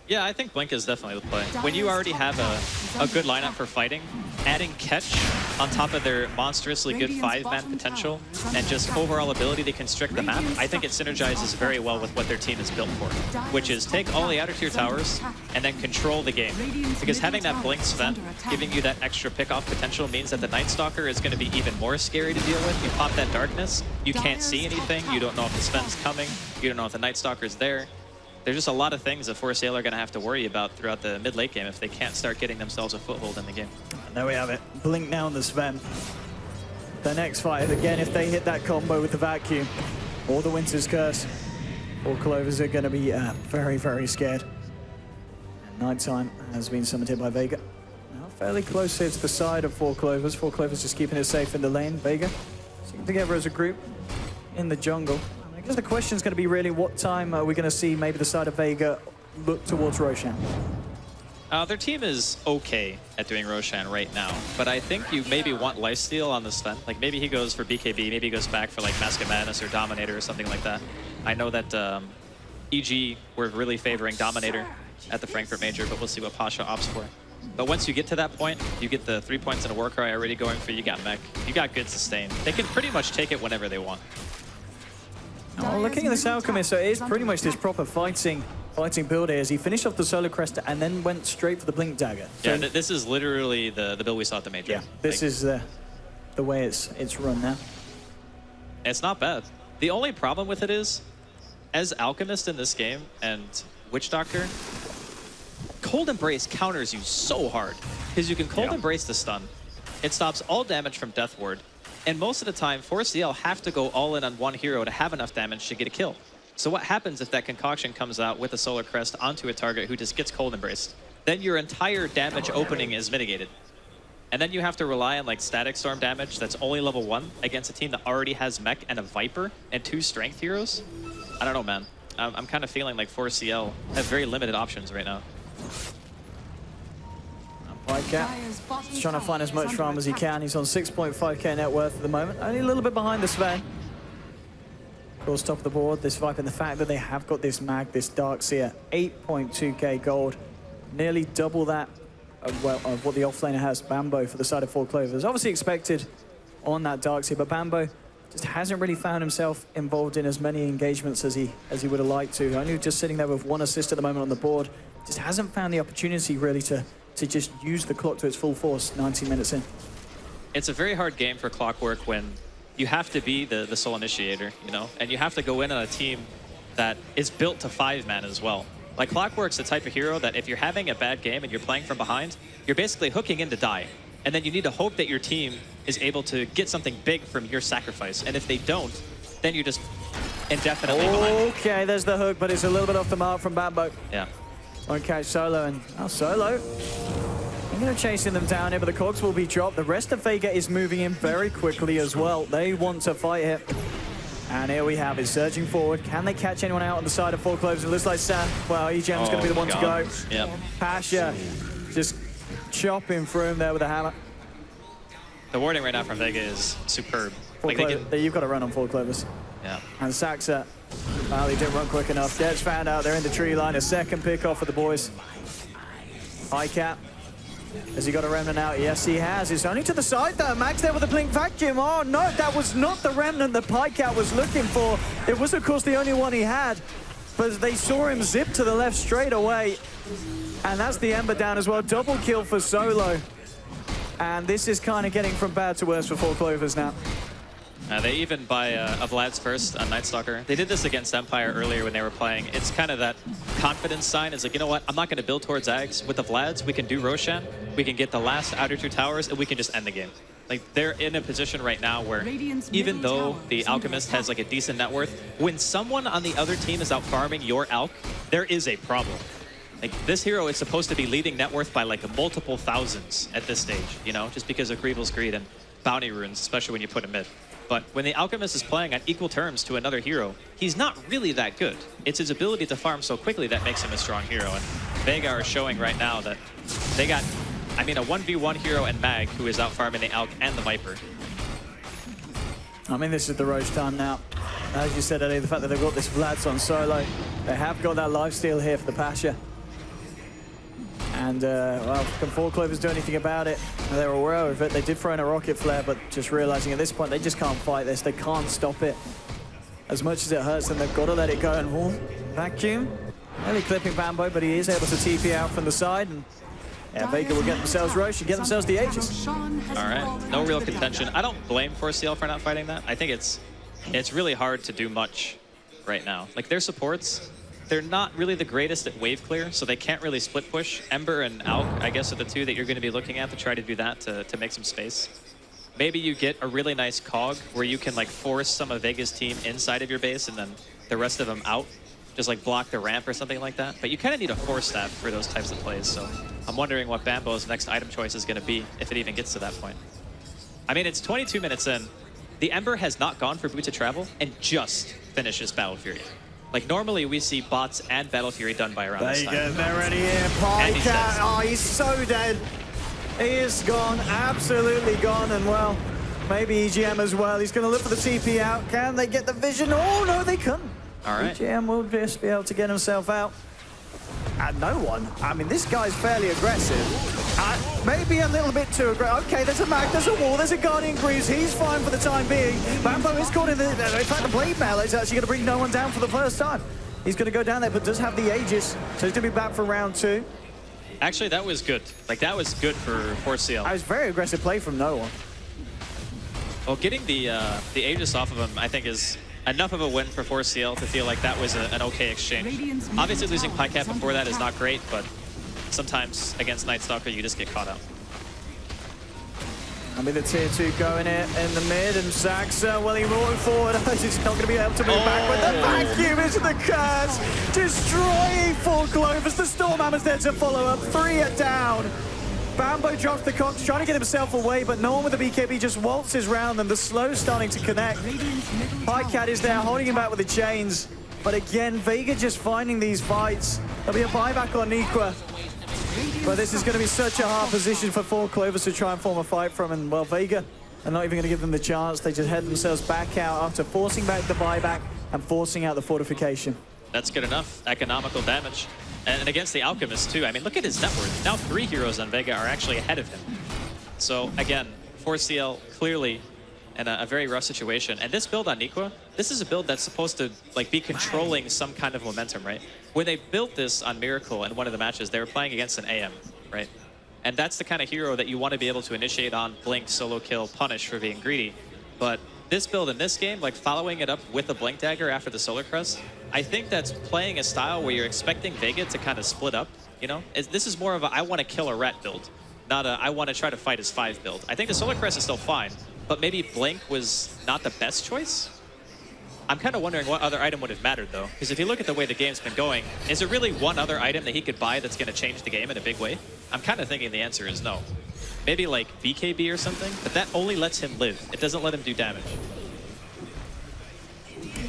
Yeah, I think Blink is definitely the play. When you already have a good lineup for fighting, adding Catch on top of their monstrously good 5-man potential and just overall ability to constrict the map, I think it synergizes very well with what their team is built for, which is take all the outer tier towers and then control the game. Because having that Blink Sven giving you that extra pick-off potential means that the Night Stalker is going to be even more scary to deal with. You pop that darkness, you can't see anything, you don't know if the Sven's coming, you don't know if the Night Stalker's there. There's just a lot of things that 4CL are going to have to worry about throughout the mid-late game if they can't start getting themselves a foothold in the game. And there we have it. Blink now on the Sven. The next fight, again, if they hit that combo with the Vacuum or the Winter's Curse, 4Clovers are going to be very, very scared. And Nighttime has been summoned here by Vega. Now fairly close here to the side of 4Clovers. 4Clovers just keeping it safe in the lane. Vega sticking together as a group in the jungle. I guess the question is going to be really what time are we going to see maybe the side of Vega look towards Roshan? Their team is okay at doing Roshan right now, but I think you maybe want lifesteal on the Sven. Like maybe he goes for BKB, maybe he goes back for like Mask of Madness or Dominator or something like that. I know that EG were really favoring Dominator at the Frankfurt Major, but we'll see what Pasha opts for. But once you get to that point, you get the 3 points and a Warcry already going for you. You got mech, you got good sustain. They can pretty much take it whenever they want. Oh, looking at this Alchemist, so it is pretty much this proper fighting build here as he finished off the Solar Crest and then went straight for the Blink Dagger. So yeah, this is literally the build we saw at the Major. Yeah, this is the way it's run now. It's not bad. The only problem with it is, as Alchemist in this game and Witch Doctor, Cold Embrace counters you so hard because you can Cold Embrace the stun. It stops all damage from Death Ward. And most of the time, 4CL have to go all in on one hero to have enough damage to get a kill. So what happens if that concoction comes out with a Solar Crest onto a target who just gets Cold Embraced? Then your entire damage opening is mitigated. And then you have to rely on like Static Storm damage that's only level 1 against a team that already has Mech and a Viper and 2 Strength heroes. I don't know, man. I'm kind of feeling like 4CL have very limited options right now. Pycat is trying to find as much farm as he can. He's on 6.5k net worth at the moment. Only a little bit behind the Sven. Of course, top of the board, this Viper, and the fact that they have got this mag, this Darkseer, 8.2k gold. Nearly double that of what the offlaner has, Bambo, for the side of 4Clovers. Obviously expected on that Darkseer, but Bambo just hasn't really found himself involved in as many engagements as he would have liked to. Only just sitting there with 1 assist at the moment on the board. Just hasn't found the opportunity really to just use the clock to its full force 19 minutes in. it's a very hard game for Clockwork when you have to be the sole initiator, you know, and you have to go in on a team that is built to 5-man as well. Like Clockwork's the type of hero that if you're having a bad game and you're playing from behind, you're basically hooking in to die. And then you need to hope that your team is able to get something big from your sacrifice. And if they don't, then you're just indefinitely behind. Okay, there's the hook, but it's a little bit off the mark from Bambo. Yeah. Okay, Solo, and Solo. I'm going to chasing them down here, but the cogs will be dropped. The rest of Vega is moving in very quickly as well. They want to fight here. And here we have it, surging forward. Can they catch anyone out on the side of Four Clovers? It looks like well, EGM's going to be the one to go. Yep. Pasha just chopping through him there with a hammer. The warding right now from Vega is superb. Like You've got to run on Four Clovers. Yeah. And Saxa, well, he didn't run quick enough. Gets found out there in the tree line. A second pick off for the boys. High cap. Has he got a remnant out? Yes, he has. It's only to the side though. Max there with a blink vacuum. Oh no, that was not the remnant that Pycat was looking for. It was, of course, the only one he had. But they saw him zip to the left straight away. And that's the Ember down as well. Double kill for Solo. And this is kind of getting from bad to worse for Four Clovers now. They even buy a Vlad's first on Night Stalker. They did this against Empire earlier when they were playing. It's kind of that confidence sign. It's like, you know what? I'm not going to build towards Ags. With the Vlads, we can do Roshan. We can get the last outer 2 towers, and we can just end the game. Like, they're in a position right now where even though the Alchemist has like a decent net worth, when someone on the other team is out farming your Alch, there is a problem. Like, this hero is supposed to be leading net worth by like multiple thousands at this stage, you know, just because of Greevil's Greed and bounty runes, especially when you put him mid. But when the Alchemist is playing on equal terms to another hero, he's not really that good. It's his ability to farm so quickly that makes him a strong hero. And Vega are showing right now that they got, I mean, a 1v1 hero and Mag who is out farming the Alch and the Viper. I mean, this is the Roche time now. As you said earlier, the fact that they've got this Vlad's on Solo, they have got that lifesteal here for the Pasha. And, well, can Four Clovers do anything about it? They're aware of it. They did throw in a rocket flare, but just realizing at this point, they just can't fight this. They can't stop it. As much as it hurts them, they've got to let it go. And vacuum, nearly clipping Bambo, but he is able to TP out from the side. And yeah, Vega will get themselves Roche and get themselves the Aegis. All right, no real contention. I don't blame 4CL for not fighting that. I think it's really hard to do much right now. Like, their supports, they're not really the greatest at wave clear, so they can't really split push. Ember and Alk, I guess, are the two that you're going to be looking at to try to do that to make some space. Maybe you get a really nice cog where you can like force some of Vega's team inside of your base and then the rest of them out, just like block the ramp or something like that. But you kind of need a force staff for those types of plays, so I'm wondering what Bambo's next item choice is going to be if it even gets to that point. I mean, it's 22 minutes in. The Ember has not gone for Boots of Travel and just finishes Battle Fury. Like, normally we see bots and Battle Fury done by around this time. They're already here. Pycat, oh, he's so dead. He is gone, absolutely gone, and well, maybe EGM as well. He's going to look for the TP out. Can they get the vision? Oh, no, they couldn't. All right. EGM will just be able to get himself out. And no one. I mean, this guy's fairly aggressive. Maybe a little bit too aggressive. Okay, there's a Mag, there's a wall, there's a Guardian Greaves. He's fine for the time being. Bambo is caught in the... In fact, the Blade Mail is actually going to bring no one down for the first time. He's going to go down there, but does have the Aegis. So he's going to be back for round 2. Actually, that was good. Like, that was good for 4CL. That was very aggressive play from no one. Well, getting the Aegis off of him, I think, is enough of a win for 4CL to feel like that was an okay exchange. Obviously, losing Pycat before that is not great, but sometimes against Night Stalker, you just get caught out. I mean, the tier 2 going in the mid, and Saxa, well, he rolling forward. He's not going to be able to move back with the vacuum into the curse, destroying 4 Clovers. The Storm Hammer's there to follow up. 3 are down. Bambo drops the Cox, trying to get himself away, but no one with the BKB just waltzes around them. The slow's starting to connect. Pycat is there, holding him back with the chains. But again, Vega just finding these fights. There'll be a buyback on Nikwa. But this is going to be such a hard position for 4 Clovers to try and form a fight from. And, well, Vega are not even going to give them the chance. They just head themselves back out after forcing back the buyback and forcing out the fortification. That's good enough. Economical damage. And against the Alchemist, too. I mean, look at his net worth. Now 3 heroes on Vega are actually ahead of him. So, again, 4CL clearly in a very rough situation. And this build on Nikwa, this is a build that's supposed to like be controlling some kind of momentum, right? When they built this on Miracle in one of the matches, they were playing against an AM, right? And that's the kind of hero that you want to be able to initiate on, blink, solo kill, punish for being greedy. But this build in this game, like following it up with a blink dagger after the solar crest, I think that's playing a style where you're expecting Vega to kind of split up, you know? This is more of a I want to kill a rat build, not a I want to try to fight as 5 build. I think the solar crest is still fine, but maybe blink was not the best choice. I'm kind of wondering what other item would have mattered, though. Because if you look at the way the game's been going, is there really one other item that he could buy that's going to change the game in a big way? I'm kind of thinking the answer is no. Maybe like BKB or something, but that only lets him live. It doesn't let him do damage.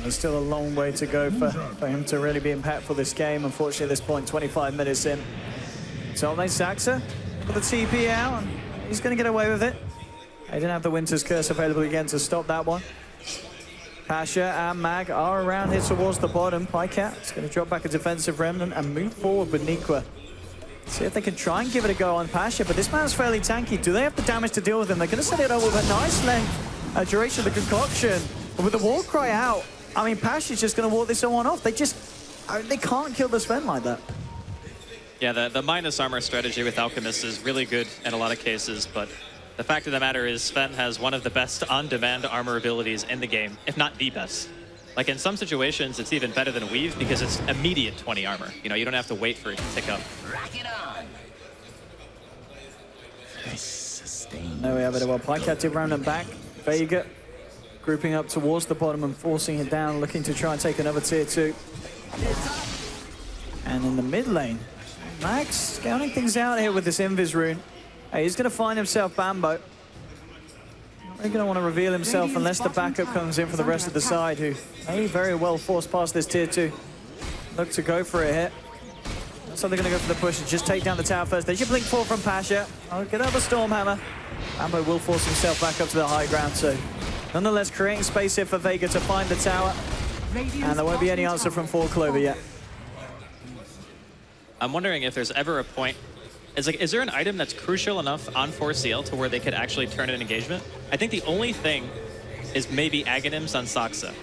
There's still a long way to go for him to really be impactful this game. Unfortunately, at this point, 25 minutes in. So they Saxa with the TP out, and he's going to get away with it. They didn't have the Winter's Curse available again to stop that one. Pasha and Mag are around here towards the bottom. Pycat is going to drop back a defensive remnant and move forward with Nikwa. See if they can try and give it a go on Pasha, but this man's fairly tanky. Do they have the damage to deal with him? They're going to set it up with a nice length duration of the concoction. But with the war cry out, I mean, Pasha's just going to walk this one off. They can't kill the Sven like that. Yeah, the minus armor strategy with Alchemist is really good in a lot of cases, but the fact of the matter is Sven has one of the best on-demand armor abilities in the game, if not the best. Like in some situations, it's even better than Weave because it's immediate 20 armor. You know, you don't have to wait for it to tick up. Rock it on. There we have it. Well, Pycat did round and back. Vega grouping up towards the bottom and forcing it down, looking to try and take another tier 2. And in the mid lane, Max scouting things out here with this Invis rune. Hey, he's going to find himself Bambo. Not really going to want to reveal himself unless the backup comes in for the rest of the side, who may very well force past this tier 2. Look to go for it here. So they're going to go for the push and just take down the tower first. They should blink 4 from Pasha. Oh, get out the Stormhammer. Bambo will force himself back up to the high ground, so nonetheless creating space here for Vega to find the tower. And there won't be any answer from 4 Clover yet. I'm wondering if there's ever a point. Is there an item that's crucial enough on 4CL to where they could actually turn an engagement? I think the only thing is maybe Aghanims on Saxa.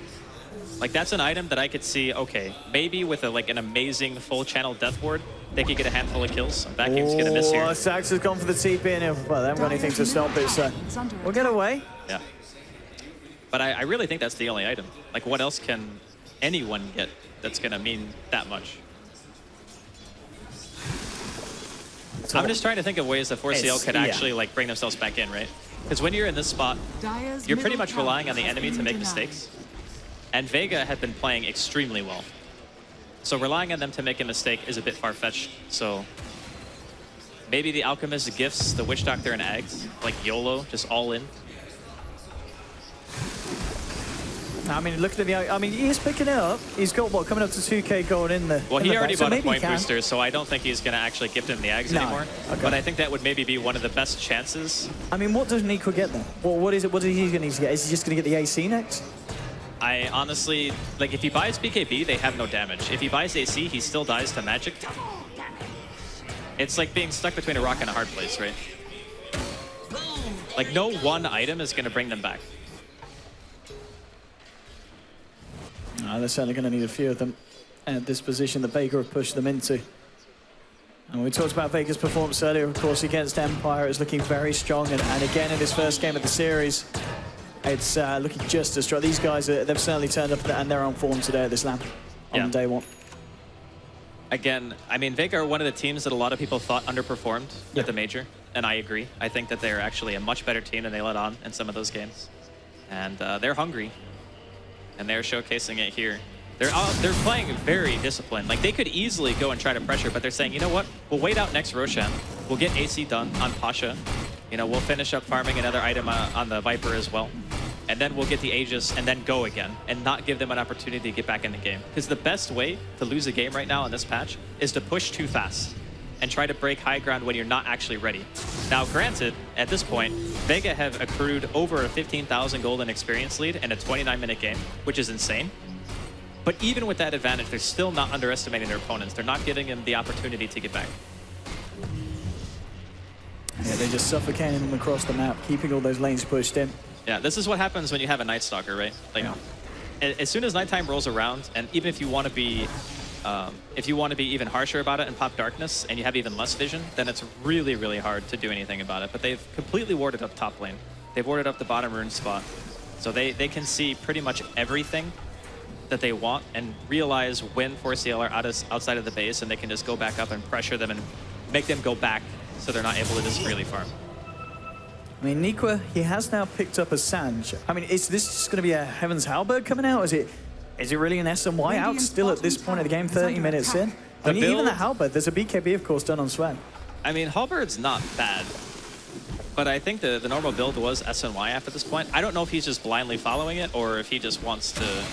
Like that's an item that I could see, okay, maybe with an amazing full channel death ward, they could get a handful of kills. Vacuum's gonna miss here. Saxa's gone for the TP and well, they haven't got anything to stop it, so we'll get away. Yeah. But I really think that's the only item. Like what else can anyone get that's gonna mean that much? So I'm just trying to think of ways that 4CL could actually like bring themselves back in, right? Because when you're in this spot, you're pretty much relying on the enemy to make mistakes. And Vega had been playing extremely well. So relying on them to make a mistake is a bit far-fetched. So maybe the Alchemist gifts the Witch Doctor and Ags, like YOLO, just all in. I mean, look at the. I mean, he's picking it up. He's got what coming up to 2K gold in the. Well, he already so bought a point booster, so I don't think he's going to actually gift him the Ags anymore. Okay. But I think that would maybe be one of the best chances. I mean, what does Nico get then? Well, what is it? What is he going to get? Is he just going to get the AC next? I honestly, like, if he buys BKB, they have no damage. If he buys AC, he still dies to magic. It's like being stuck between a rock and a hard place, right? Like, no one item is going to bring them back. They're certainly going to need a few of them at this position that Vega have pushed them into. And we talked about Vega's performance earlier, of course, against Empire. It's looking very strong, and again in this first game of the series, it's looking just as strong. These guys, they've certainly turned up and they're on form today at this LAN on day 1. Again, I mean, Vega are one of the teams that a lot of people thought underperformed at the Major, and I agree. I think that they're actually a much better team than they let on in some of those games. And they're hungry, and they're showcasing it here. They're playing very disciplined. Like, they could easily go and try to pressure, but they're saying, you know what? We'll wait out next Roshan. We'll get AC done on Pasha. You know, we'll finish up farming another item on the Viper as well. And then we'll get the Aegis and then go again and not give them an opportunity to get back in the game. Because the best way to lose a game right now in this patch is to push too fast and try to break high ground when you're not actually ready. Now, granted, at this point, Vega have accrued over a 15,000 golden experience lead in a 29-minute game, which is insane. But even with that advantage, they're still not underestimating their opponents. They're not giving them the opportunity to get back. Yeah, they're just suffocating them across the map, keeping all those lanes pushed in. Yeah, this is what happens when you have a Night Stalker, right? Like, as soon as nighttime rolls around, and even if you want to be If you want to be even harsher about it and pop darkness and you have even less vision, then it's really, really hard to do anything about it. But they've completely warded up top lane. They've warded up the bottom rune spot. So they can see pretty much everything that they want and realize when ForceCL are outside of the base, and they can just go back up and pressure them and make them go back so they're not able to just freely farm. I mean, Nikwa, he has now picked up a Sanj. I mean, is this just going to be a Heaven's Halberd coming out? Is it really an SMY out still at this point of the game, 30 minutes in? I mean, even the Halberd, there's a BKB, of course, done on Sven. I mean, Halberd's not bad, but I think the normal build was SNY after this point. I don't know if he's just blindly following it or if he just wants to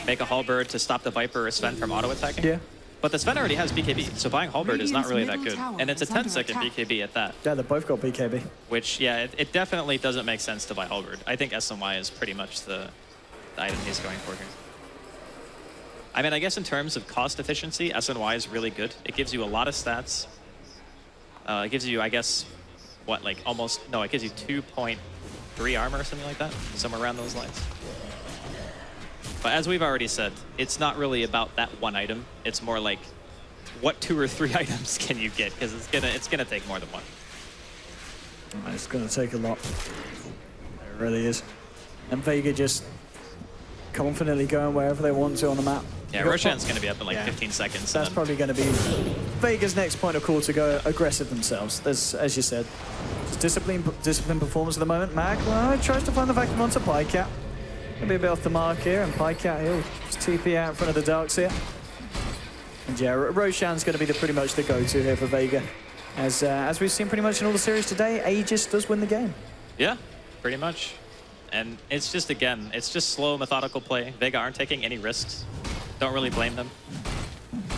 make a Halberd to stop the Viper or Sven from auto-attacking. Yeah. But the Sven already has BKB, so buying Halberd is not really that good. And it's a 10-second BKB at that. Yeah, they both got BKB. Which, yeah, it definitely doesn't make sense to buy Halberd. I think SNY is pretty much the item he's going for here. I mean, I guess in terms of cost efficiency, SNY is really good. It gives you a lot of stats. It gives you, I guess, what, like almost, no, it gives you 2.3 armor or something like that, somewhere around those lines. But as we've already said, it's not really about that one item. It's more like, what 2 or 3 items can you get? Because it's gonna take more than one. It's gonna take a lot. It really is. And Vega just confidently going wherever they want to on the map. Yeah, Roshan's gonna be up in like 15 seconds. That's probably gonna be Vega's next point of call to go aggressive themselves. There's, as you said, just disciplined performance at the moment. Mag, well, tries to find the vacuum onto Pycat. Gonna be a bit off the mark here, and Pycat, he'll just TP out in front of the Darks here. And yeah, Roshan's gonna be pretty much the go-to here for Vega. As we've seen pretty much in all the series today, Aegis does win the game. Yeah, pretty much. And it's just, again, it's just slow, methodical play. Vega aren't taking any risks. Don't really blame them.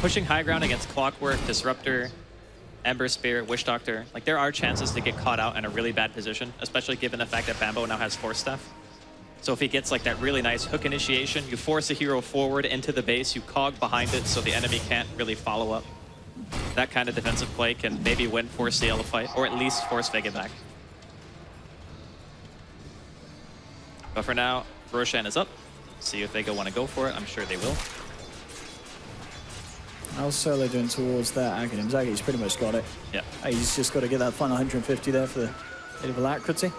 Pushing high ground against Clockwork, Disruptor, Ember Spear, Wish Doctor. Like, there are chances to get caught out in a really bad position, especially given the fact that Bambo now has Force Staff. So if he gets like that really nice hook initiation, you force a hero forward into the base, you cog behind it so the enemy can't really follow up. That kind of defensive play can maybe win ForceCL a fight, or at least force Vega back. But for now, Roshan is up. See if Vega want to go for it. I'm sure they will. How's Solo doing towards that Aghanim? Zaggy's pretty much got it. Yeah. He's just got to get that final 150 there for the bit of alacrity.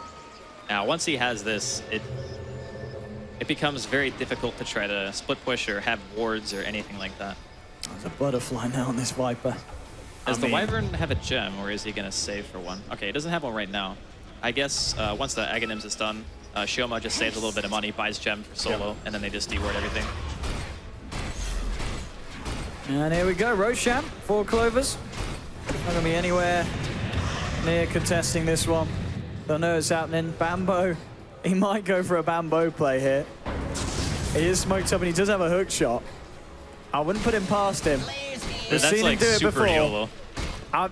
Now, once he has this, it becomes very difficult to try to split push or have wards or anything like that. There's a butterfly now on this Viper. Does the Wyvern have a gem, or is he going to save for one? Okay, he doesn't have one right now. I guess once the Aghanims is done, Shioma just saves a little bit of money, buys gem for solo, and then they just deward everything. And here we go, Roshan, 4 Clovers. Not going to be anywhere near contesting this one. Don't know what's happening. Bambo, he might go for a Bambo play here. He is smoked up and he does have a hook shot. I wouldn't put him past him. We've That's seen like him do it super before. YOLO.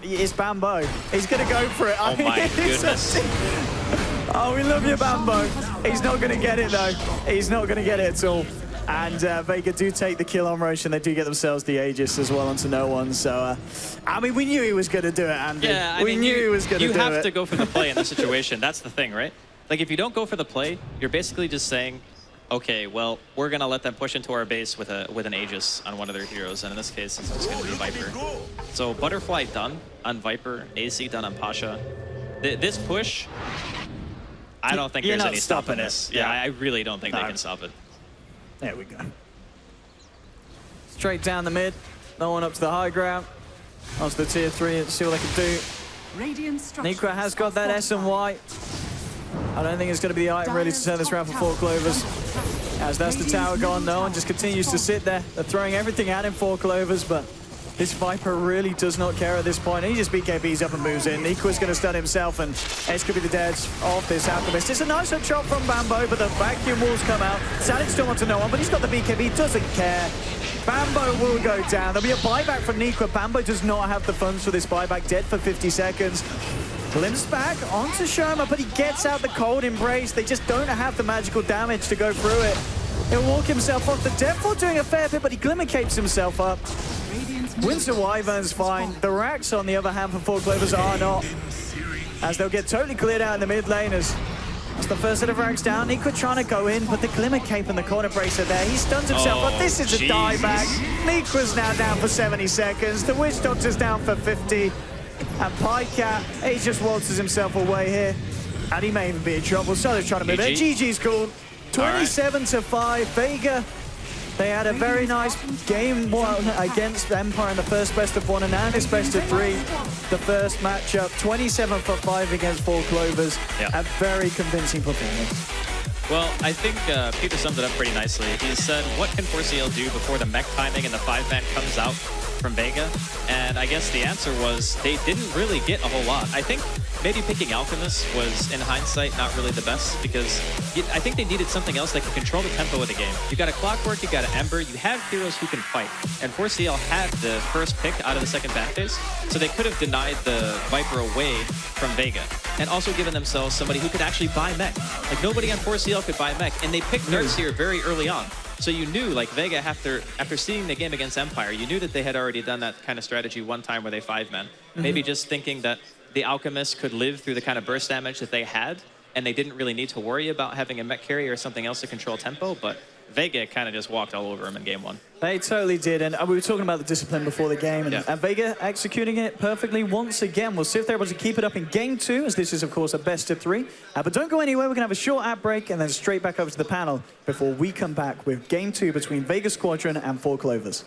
It's Bambo. He's going to go for it. Oh my goodness. Oh, we love you, Bambo. He's not going to get it, though. He's not going to get it at all. And Vega do take the kill on Roshan. They do get themselves the Aegis as well onto no one. So, I mean, we knew he was going to do it, Andy. Yeah, we knew he was going to do it. You have to go for the play in this situation. That's the thing, right? Like, if you don't go for the play, you're basically just saying, okay, well, we're going to let them push into our base with an Aegis on one of their heroes. And in this case, it's just going to be Viper. So, Butterfly done on Viper, AC done on Pasha. This push, I don't think there's any stopping this. Yeah, I really don't think they can stop it. There we go. Straight down the mid. No one up to the high ground. Onto the tier 3 and see what they can do. Nikwa has got that S and Y. I don't think it's going to be the item really to turn this around for 4 Clovers. As that's the tower gone, no one just continues to sit there. They're throwing everything at him, 4 Clovers, but this Viper really does not care at this point. He just BKBs up and moves in. Nikwa's going to stun himself, and Edge could be the dead off this Alchemist. It's a nice hook shot from Bambo, but the vacuum walls come out. Sadic still wants to know one, but he's got the BKB, doesn't care. Bambo will go down. There'll be a buyback from Nikwa. Bambo does not have the funds for this buyback. Dead for 50 seconds. Glimpse back onto Shioma, but he gets out the cold embrace. They just don't have the magical damage to go through it. He'll walk himself off. The Deathfall doing a fair bit, but he glimmer capes himself up. Winter Wyvern's fine. The Racks, on the other hand, for 4 Clovers are not. As they'll get totally cleared out in the mid lane as That's the first set of frags down. Nico trying to go in, but the Glimmer Cape in the corner bracer there. He stuns himself, but this is a dieback. Nico's now down for 70 seconds. The Witch Doctor's down for 50. And Pycat, he just waltzes himself away here. And he may even be in trouble. So they're trying to move it. GG's called. 27-5. Vega, they had a very nice game one against Empire in the first best of one, and now this best of three. The first matchup, 27-5 against Four Clovers. A very convincing performance. Well, I think Peter summed it up pretty nicely. He said, what can 4CL do before the mech timing and the 5-man comes out from Vega? And I guess the answer was they didn't really get a whole lot. I think maybe picking Alchemist was, in hindsight, not really the best, because I think they needed something else that could control the tempo of the game. You got a Clockwork, you got an Ember, you have heroes who can fight. And 4CL had the first pick out of the second back phase, so they could have denied the Viper away from Vega, and also given themselves somebody who could actually buy mech. Like, nobody on 4CL could buy mech, and they picked Darkseer very early on. So you knew, like, Vega, after seeing the game against Empire, you knew that they had already done that kind of strategy one time where they 5-man. Maybe just thinking that the Alchemist could live through the kind of burst damage that they had, and they didn't really need to worry about having a mech carry or something else to control tempo, but Vega kind of just walked all over him in game one. They totally did, and we were talking about the discipline before the game, and Vega executing it perfectly once again. We'll see if they're able to keep it up in game two, as this is, of course, a best of three. But don't go anywhere. We're going to have a short ad break and then straight back over to the panel before we come back with game two between Vega Squadron and Four Clovers.